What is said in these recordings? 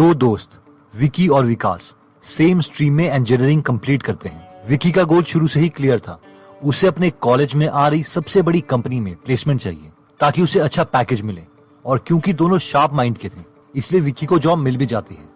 दो दोस्त विकी और विकास सेम स्ट्रीम में इंजीनियरिंग कंप्लीट करते हैं। विकी का गोल शुरू से ही क्लियर था, उसे अपने कॉलेज में आ रही सबसे बड़ी कंपनी में प्लेसमेंट चाहिए ताकि उसे अच्छा पैकेज मिले, और क्योंकि दोनों शार्प माइंड के थे इसलिए विकी को जॉब मिल भी जाती है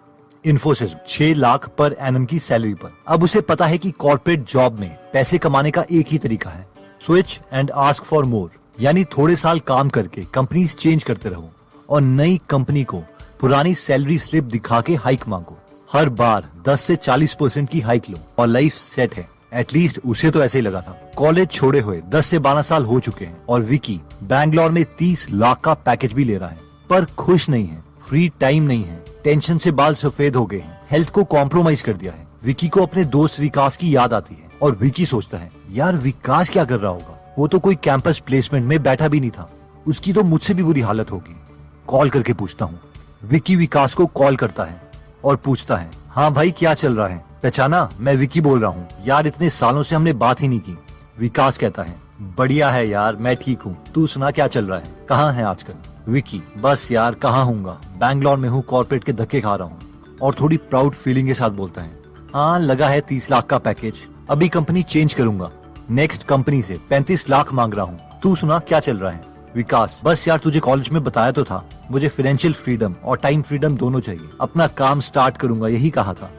इन्फोसिस 6 लाख पर एनम की सैलरी पर। अब उसे पता है कि कॉर्पोरेट जॉब में पैसे कमाने का एक ही तरीका है, switch and ask for more, यानी थोड़े साल काम करके कंपनीज चेंज करते रहो और नई कंपनी को पुरानी सैलरी स्लिप दिखा के हाइक मांगो। हर बार 10 से 40% की हाइक लो और लाइफ सेट है। एटलीस्ट उसे तो ऐसे ही लगा था। कॉलेज छोड़े हुए 10 से 12 साल हो चुके हैं और विकी बैंगलोर में 30 लाख का पैकेज भी ले रहा है, पर खुश नहीं है। फ्री टाइम नहीं है, टेंशन से बाल सफेद हो गए हैं, हेल्थ को कॉम्प्रोमाइज कर दिया है। विकी को अपने दोस्त विकास की याद आती है और विकी सोचता है, यार विकास क्या कर रहा होगा, वो तो कोई कैंपस प्लेसमेंट में बैठा भी नहीं था, उसकी तो मुझसे भी बुरी हालत होगी। कॉल करके पूछता हूँ। विकी विकास को कॉल करता है और पूछता है, हाँ भाई क्या चल रहा है? पहचाना, मैं विकी बोल रहा हूँ। यार इतने सालों से हमने बात ही नहीं की। विकास कहता है, बढ़िया है यार, मैं ठीक हूँ, तू सुना क्या चल रहा है, कहाँ है आजकल? विकी, बस यार कहाँ हूँगा, बैंगलोर में हूँ, कॉर्पोरेट के धक्के खा रहा हूँ। और थोड़ी प्राउड फीलिंग के साथ बोलता है, हाँ लगा है 30 लाख का पैकेज, अभी कंपनी चेंज करूंगा, नेक्स्ट कंपनी से 35 लाख मांग रहा हूँ, तू सुना क्या चल रहा है? विकास, बस यार तुझे कॉलेज में बताया तो था, मुझे फाइनेंशियल फ्रीडम और टाइम फ्रीडम दोनों चाहिए, अपना काम स्टार्ट करूंगा यही कहा था,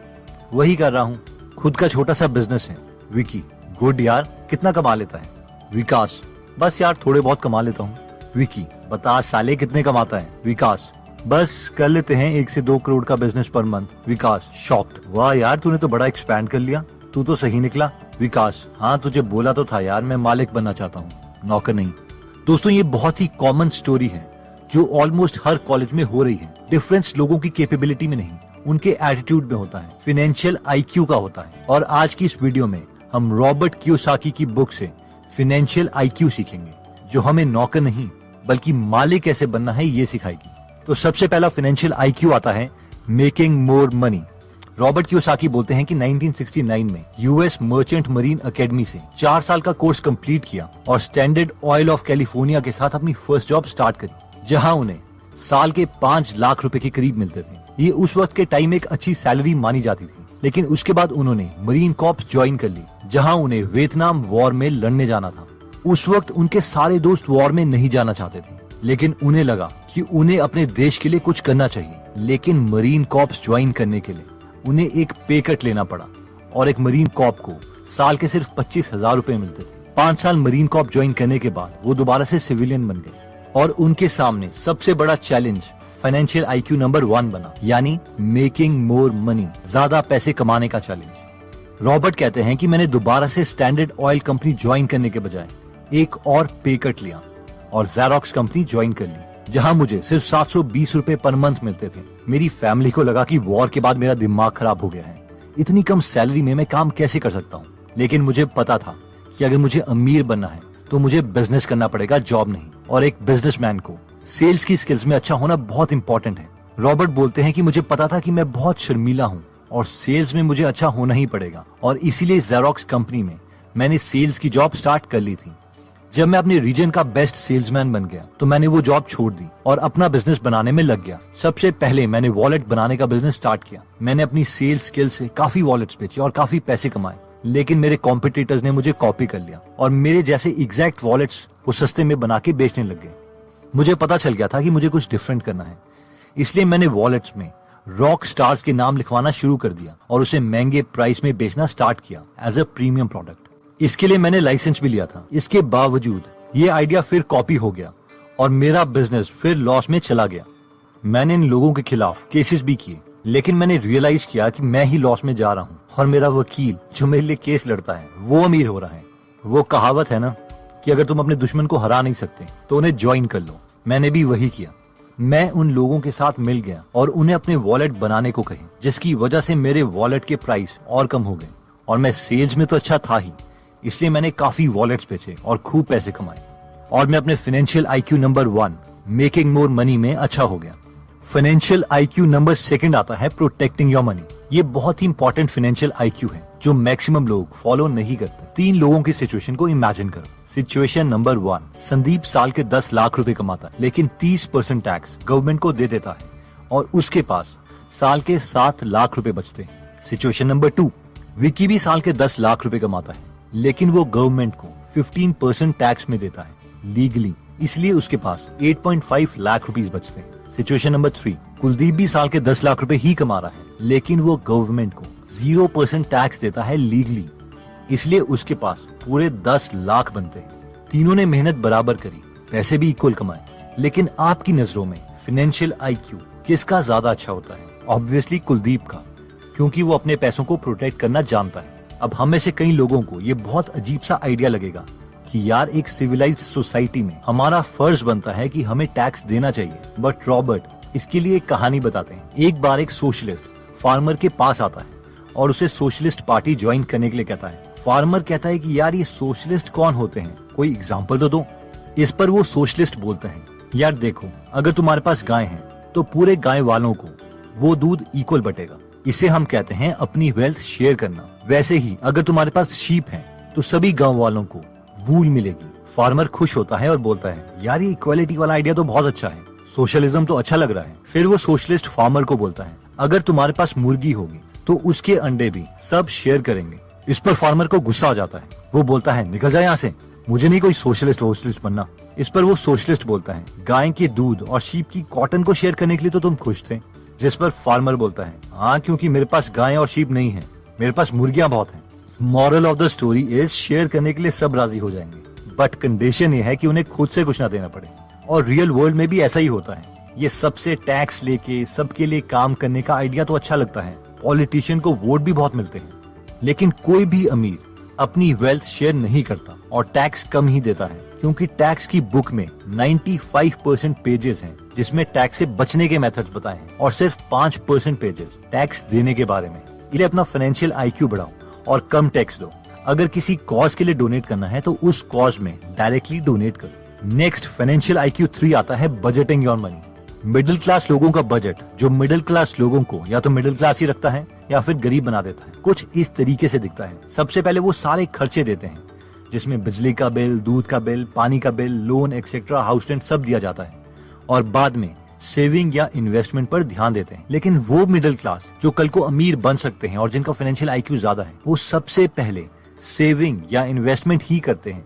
वही कर रहा हूँ, खुद का छोटा सा बिजनेस है। विकी, गुड यार, कितना कमा लेता है? विकास, बस यार थोड़े बहुत कमा लेता हूँ। विकी, बता साले कितने कमाता है? विकास, बस कर लेते हैं 1 से 2 करोड़ का बिजनेस पर मंथ। विकास शॉक्ड, वाह यार तूने तो बड़ा एक्सपैंड कर लिया, तू तो सही निकला। विकास, हाँ तुझे बोला तो था यार, मैं मालिक बनना चाहता हूँ, नौकर नहीं। दोस्तों ये बहुत ही कॉमन स्टोरी है जो ऑलमोस्ट हर कॉलेज में हो रही है। डिफरेंस लोगों की कैपेबिलिटी में नहीं, उनके एटीट्यूड में होता है, फाइनेंशियल आईक्यू का होता है। और आज की इस वीडियो में हम रॉबर्ट कियोसाकी की बुक से फाइनेंशियल आईक्यू सीखेंगे, जो हमें नौकर नहीं बल्कि मालिक कैसे बनना है ये सिखाएगी। तो सबसे पहला फाइनेंशियल आईक्यू आता है making more money. Robert Kiyosaki बोलते हैं कि 1969 में यूएस मर्चेंट मरीन एकेडमी से 4 साल का कोर्स कंप्लीट किया और स्टैंडर्ड ऑयल ऑफ कैलिफोर्निया के साथ अपनी फर्स्ट जॉब स्टार्ट करी, जहां उन्हें साल के 5 लाख रुपए के करीब मिलते थे। ये उस वक्त के टाइम एक अच्छी सैलरी मानी जाती थी, लेकिन उसके बाद उन्होंने मरीन कॉर्प्स ज्वाइन कर ली, जहां उन्हें वियतनाम वॉर में लड़ने जाना था। उस वक्त उनके सारे दोस्त वॉर में नहीं जाना चाहते थे, लेकिन उन्हें लगा कि उन्हें अपने देश के लिए कुछ करना चाहिए। लेकिन मरीन कॉर्प्स ज्वाइन करने के लिए उन्हें एक पे कट लेना पड़ा और एक मरीन कॉर्प को साल के सिर्फ 25,000 रुपए मिलते थे। 5 साल मरीन कॉर्प ज्वाइन करने के बाद वो दोबारा से सिविलियन बन गए और उनके सामने सबसे बड़ा चैलेंज फाइनेंशियल आईक्यू नंबर 1 बना, यानी मेकिंग मोर मनी, ज्यादा पैसे कमाने का चैलेंज। रॉबर्ट कहते हैं कि मैंने दोबारा से स्टैंडर्ड ऑयल कंपनी ज्वाइन करने के बजाय एक और पे कट लिया और ज़ेरॉक्स कंपनी ज्वाइन कर ली, जहां मुझे सिर्फ 720 रुपए पर मंथ मिलते थे। मेरी फैमिली को लगा कि वॉर के बाद मेरा दिमाग खराब हो गया है, इतनी कम सैलरी में मैं काम कैसे कर सकता हूँ। लेकिन मुझे पता था कि अगर मुझे अमीर बनना है तो मुझे बिजनेस करना पड़ेगा, जॉब नहीं। और एक बिजनेसमैन को सेल्स की स्किल्स में अच्छा होना बहुत इंपॉर्टेंट है। रॉबर्ट बोलते हैं कि मुझे पता था कि मैं बहुत शर्मीला हूँ और सेल्स में मुझे अच्छा होना ही पड़ेगा, और इसीलिए ज़ेरॉक्स कंपनी में मैंने सेल्स की जॉब स्टार्ट कर ली थी। जब मैं अपने रीजन का बेस्ट सेल्समैन बन गया तो मैंने वो जॉब छोड़ दी और अपना बिजनेस बनाने में लग गया। सबसे पहले मैंने वॉलेट बनाने का बिजनेस स्टार्ट किया। मैंने अपनी सेल्स स्किल से काफी वॉलेट्स बेचे और काफी पैसे कमाए, लेकिन मेरे कॉम्पिटिटर्स ने मुझे कॉपी कर लिया और मेरे जैसे एग्जैक्ट वॉलेट्स वो सस्ते में बना के बेचने लग गए। मुझे पता चल गया था कि मुझे कुछ डिफरेंट करना है, इसलिए मैंने वॉलेट्स में रॉक स्टार्स के नाम लिखवाना शुरू कर दिया और उसे महंगे प्राइस में बेचना स्टार्ट किया एज अ प्रीमियम प्रोडक्ट। इसके लिए मैंने लाइसेंस भी लिया था। इसके बावजूद ये आइडिया फिर कॉपी हो गया और मेरा बिजनेस फिर लॉस में चला गया। मैंने इन लोगों के खिलाफ केसेस भी किए, लेकिन मैंने रियलाइज किया कि मैं ही लॉस में जा रहा हूँ और मेरा वकील जो मेरे लिए केस लड़ता है वो अमीर हो रहा है। वो कहावत है ना कि अगर तुम अपने दुश्मन को हरा नहीं सकते तो उन्हें ज्वाइन कर लो। मैंने भी वही किया। मैं उन लोगों के साथ मिल गया और उन्हें अपने वॉलेट बनाने को कहे, जिसकी वजह से मेरे वॉलेट के प्राइस और कम हो गए और मैं सेल्स में तो अच्छा था ही, इसलिए मैंने काफी वॉलेट्स बेचे और खूब पैसे कमाए और मैं अपने financial IQ number 1 making more money में अच्छा हो गया। फाइनेंशियल आईक्यू नंबर 2 आता है प्रोटेक्टिंग योर मनी। ये बहुत ही इंपॉर्टेंट फाइनेंशियल आईक्यू है जो मैक्सिमम लोग फॉलो नहीं करते। 3 लोगों की सिचुएशन को इमेजिन करो। सिचुएशन नंबर 1, संदीप साल के 10 लाख रुपए कमाता है, लेकिन 30% टैक्स गवर्नमेंट को दे देता है और उसके पास साल के 7 लाख रुपए बचते हैं। सिचुएशन नंबर 2, विकी भी साल के 10 लाख रुपए कमाता है, लेकिन वो गवर्नमेंट को 15% टैक्स में देता है लीगली, इसलिए उसके पास 8.5 लाख रुपीस बचते हैं। सिचुएशन नंबर 3, कुलदीप भी साल के 10 लाख रुपए ही कमा रहा है, लेकिन वो गवर्नमेंट को 0% टैक्स देता है लीगली, इसलिए उसके पास पूरे 10 लाख बनते हैं। तीनों ने मेहनत बराबर करी, पैसे भी इक्वल कमाए, लेकिन आपकी नजरों में फाइनेंशियल आईक्यू किसका ज्यादा अच्छा होता है? ऑब्वियसली कुलदीप का, क्योंकि वो अपने पैसों को प्रोटेक्ट करना जानता है। अब हम में से कई लोगों को ये बहुत अजीब सा आइडिया लगेगा कि यार एक सिविलाइज्ड सोसाइटी में हमारा फर्ज बनता है कि हमें टैक्स देना चाहिए, बट रॉबर्ट इसके लिए एक कहानी बताते हैं। एक बार एक सोशलिस्ट फार्मर के पास आता है और उसे सोशलिस्ट पार्टी ज्वाइन करने के लिए कहता है। फार्मर कहता है कि यार ये सोशलिस्ट कौन होते हैं, कोई एग्जाम्पल तो दो। इस पर वो सोशलिस्ट बोलते हैं, यार देखो, अगर तुम्हारे पास गाय है तो पूरे गाय वालों को वो दूध इक्वल बटेगा, इसे हम कहते हैं अपनी वेल्थ शेयर करना। वैसे ही अगर तुम्हारे पास शीप है तो सभी गांव वालों को वूल मिलेगी। फार्मर खुश होता है और बोलता है, यार ये इक्वालिटी वाला आइडिया तो बहुत अच्छा है, सोशलिज्म तो अच्छा लग रहा है। फिर वो सोशलिस्ट फार्मर को बोलता है, अगर तुम्हारे पास मुर्गी होगी तो उसके अंडे भी सब शेयर करेंगे। इस पर फार्मर को गुस्सा आ जाता है, वो बोलता है, निकल जाए यहाँ से, मुझे नहीं कोई सोशलिस्ट बनना। इस पर वो सोशलिस्ट बोलता है, गाय के दूध और शीप की कॉटन को शेयर करने के लिए तो तुम खुश थे। जिस पर फार्मर बोलता है, हाँ, क्योंकि मेरे पास गाय और शीप नहीं है, मेरे पास मुर्गियां बहुत हैं। Moral of the story is, share करने के लिए सब राजी हो जाएंगे, बट कंडीशन ये है कि उन्हें खुद से कुछ ना देना पड़े। और रियल वर्ल्ड में भी ऐसा ही होता है। ये सबसे टैक्स लेके सबके लिए काम करने का आइडिया तो अच्छा लगता है, पॉलिटिशियन को वोट भी बहुत मिलते हैं, लेकिन कोई भी अमीर अपनी वेल्थ शेयर नहीं करता और टैक्स कम ही देता है, क्योंकि टैक्स की बुक में 95% पेजेस हैं जिसमें टैक्स से बचने के मेथड्स बताए हैं और सिर्फ 5% पेजेस टैक्स देने के बारे में। इसलिए अपना फाइनेंशियल आईक्यू बढ़ाओ और कम टैक्स दो। अगर किसी कॉज के लिए डोनेट करना है तो उस कॉज में डायरेक्टली डोनेट करो। नेक्स्ट फाइनेंशियल आईक्यू 3 आता है budgeting your money. Middle class लोगों का बजट, जो मिडिल क्लास लोगों को या तो मिडिल क्लास ही रखता है या फिर गरीब बना देता है, कुछ इस तरीके से दिखता है। सबसे पहले वो सारे खर्चे देते हैं जिसमें बिजली का बिल, दूध का बिल, पानी का bill, loan etcetera, house rent सब दिया जाता है, और बाद में सेविंग या इन्वेस्टमेंट पर ध्यान देते हैं। लेकिन वो मिडिल क्लास जो कल को अमीर बन सकते हैं और जिनका फाइनेंशियल आईक्यू ज्यादा है, वो सबसे पहले सेविंग या इन्वेस्टमेंट ही करते हैं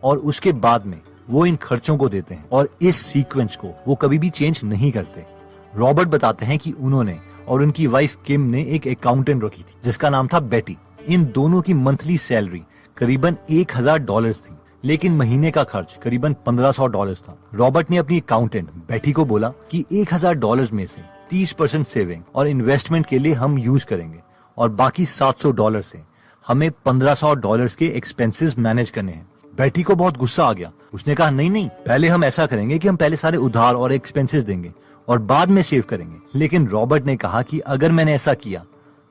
और उसके बाद में वो इन खर्चों को देते हैं, और इस सीक्वेंस को वो कभी भी चेंज नहीं करते। रॉबर्ट बताते हैं कि उन्होंने और उनकी वाइफ किम ने एक अकाउंटेंट रखी थी जिसका नाम था बेटी। इन दोनों की मंथली सैलरी करीबन $1000 थी, लेकिन महीने का खर्च करीबन $1500 था। रॉबर्ट ने अपनी अकाउंटेंट बेटी को बोला कि $1000 में से 30% सेविंग और इन्वेस्टमेंट के लिए हम यूज करेंगे और बाकी $700 से हमें $1500 के एक्सपेंसेस मैनेज करने हैं। बेटी को बहुत गुस्सा आ गया। उसने कहा, नहीं, पहले हम ऐसा करेंगे कि हम पहले सारे उधार और एक्सपेंसेस देंगे और बाद में सेव करेंगे। लेकिन रॉबर्ट ने कहा कि अगर मैंने ऐसा किया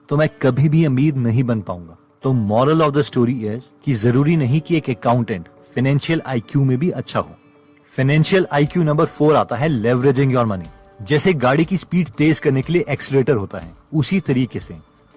तो मैं कभी भी अमीर नहीं बन पाऊंगा। तो moral of the story is कि जरूरी नहीं कि एक अकाउंटेंट फाइनेंशियल आईक्यू में भी अच्छा हो। फाइनेंशियल आईक्यू नंबर 4 आता है लेवरेजिंग योर मनी। जैसे गाड़ी की स्पीड तेज करने के लिए एक्सीलरेटर होता है, उसी तरीके से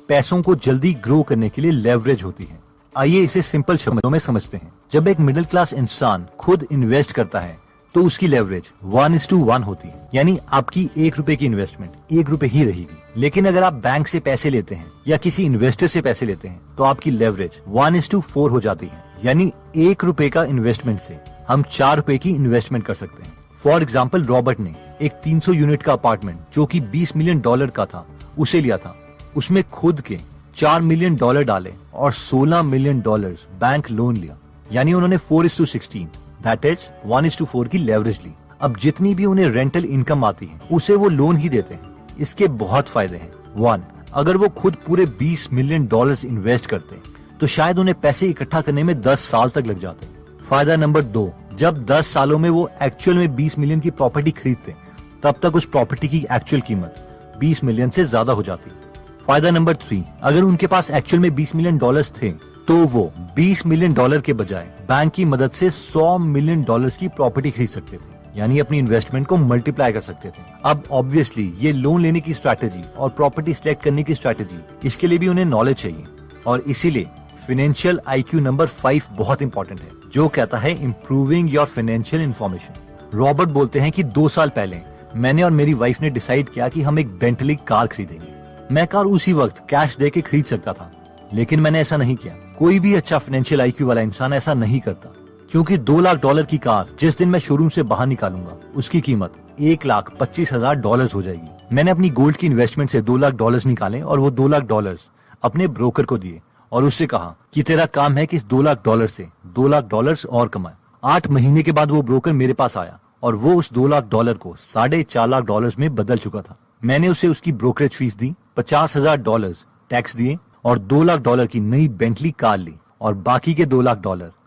पैसों को जल्दी ग्रो करने के लिए लेवरेज होती है। आइए इसे सिंपल शब्दों में समझते हैं। जब एक मिडिल क्लास इंसान खुद इन्वेस्ट करता है तो उसकी लेवरेज 1:1 होती है, यानी आपकी ₹1 की इन्वेस्टमेंट ₹1 ही रहेगी। लेकिन अगर आप बैंक से पैसे लेते हैं या किसी इन्वेस्टर से पैसे लेते हैं तो आपकी लेवरेज 1:4 हो जाती है, यानी ₹1 का इन्वेस्टमेंट से हम ₹4 की इन्वेस्टमेंट कर सकते हैं। फॉर एग्जाम्पल, रॉबर्ट ने एक 300 यूनिट का अपार्टमेंट जो कि $20 मिलियन का था उसे लिया था। उसमें खुद के $4 मिलियन डाले और $16 मिलियन बैंक लोन लिया, यानी उन्होंने 4:16 दैट इज 1:4 की लेवरेज ली। अब जितनी भी उन्हें रेंटल इनकम आती है उसे वो लोन ही देते हैं। इसके बहुत फायदे हैं। 1, अगर वो खुद पूरे $20 मिलियन इन्वेस्ट करते तो शायद उन्हें पैसे इकट्ठा करने में 10 साल तक लग जाते। फायदा नंबर 2, जब 10 सालों में वो एक्चुअल में 20 मिलियन की प्रॉपर्टी खरीदते तब तक उस प्रॉपर्टी की एक्चुअल कीमत 20 मिलियन से ज्यादा हो जाती। फायदा नंबर 3, अगर उनके पास एक्चुअल में $20 मिलियन थे तो वो $20 मिलियन के बजाय बैंक की मदद से $100 मिलियन की प्रॉपर्टी खरीद सकते थे, यानी अपनी इन्वेस्टमेंट को मल्टीप्लाई कर सकते थे। अब ऑब्वियसली ये लोन लेने की स्ट्रैटेजी और प्रॉपर्टी सिलेक्ट करने की स्ट्रैटेजी, इसके लिए भी उन्हें नॉलेज चाहिए, और इसीलिए फाइनेंशियल आईक्यू नंबर 5 बहुत इंपॉर्टेंट है, जो कहता है improving your financial information. Robert बोलते हैं कि 2 साल पहले मैंने और मेरी वाइफ ने डिसाइड किया कि हम एक बेंटली कार खरीदेंगे। मैं कार उसी वक्त कैश दे के खरीद सकता था, लेकिन मैंने ऐसा नहीं किया। कोई भी अच्छा फाइनेंशियल आईक्यू वाला इंसान ऐसा नहीं करता, क्योंकि $2 लाख की कार जिस दिन मैं शोरूम से बाहर निकालूंगा उसकी कीमत $1,25,000 हो जाएगी। मैंने अपनी गोल्ड की इन्वेस्टमेंट से $2 लाख निकाले और वो $2 लाख अपने ब्रोकर को दिए और उससे कहा कि तेरा काम है कि इस $2 लाख से $2 लाख और कमाए। 8 महीने के बाद वो ब्रोकर मेरे पास आया और वो उस $2 लाख को $4.5 लाख में बदल चुका था। मैंने उसे उसकी ब्रोकरेज फीस दी, $50,000 टैक्स दिए और $2 लाख की नई बेंटली कार ली और बाकी के $2 लाख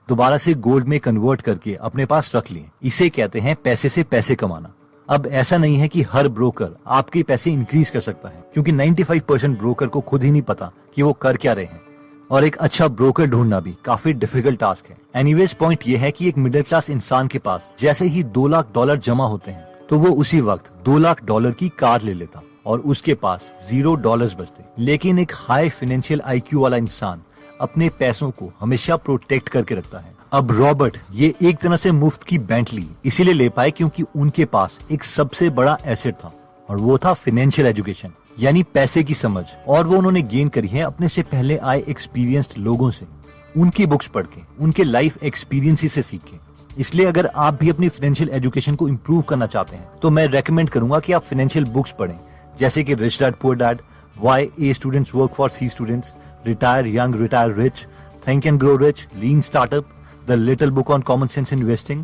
दोबारा से गोल्ड में कन्वर्ट करके अपने पास रख लिए। इसे कहते हैं पैसे से पैसे कमाना। अब ऐसा नहीं है कि हर ब्रोकर आपके पैसे इंक्रीज कर सकता है, क्योंकि 95% ब्रोकर को खुद ही नहीं पता कि वो कर क्या रहे हैं और एक अच्छा ब्रोकर ढूंढना भी काफी डिफिकल्ट टास्क है। एनीवेज पॉइंट ये है कि एक मिडिल क्लास इंसान के पास जैसे ही $2 लाख जमा होते हैं तो वो उसी वक्त $2 लाख की कार ले लेता और उसके पास $0 बचते। लेकिन एक हाई फाइनेंशियल आईक्यू वाला इंसान अपने पैसों को हमेशा प्रोटेक्ट करके रखता है। अब रॉबर्ट ये एक तरह से मुफ्त की बेंटली इसीलिए ले पाए क्योंकि उनके पास एक सबसे बड़ा एसेट था और वो था फाइनेंशियल एजुकेशन, यानी पैसे की समझ। और वो उन्होंने गेन करी है अपने से पहले आए एक्सपीरियंस्ड लोगों से, उनकी बुक्स पढ़ के, उनके लाइफ एक्सपीरियंस से सीख के। इसलिए अगर आप भी अपनी फाइनेंशियल एजुकेशन को इम्प्रूव करना चाहते हैं तो मैं रेकमेंड करूंगा कि आप फाइनेंशियल बुक्स पढ़ें, जैसे कि rich dad poor dad, Why A Students Work for C Students, Retire Young, Retire Rich, Think and Grow Rich, Lean Startup, The Little Book on Common Sense Investing,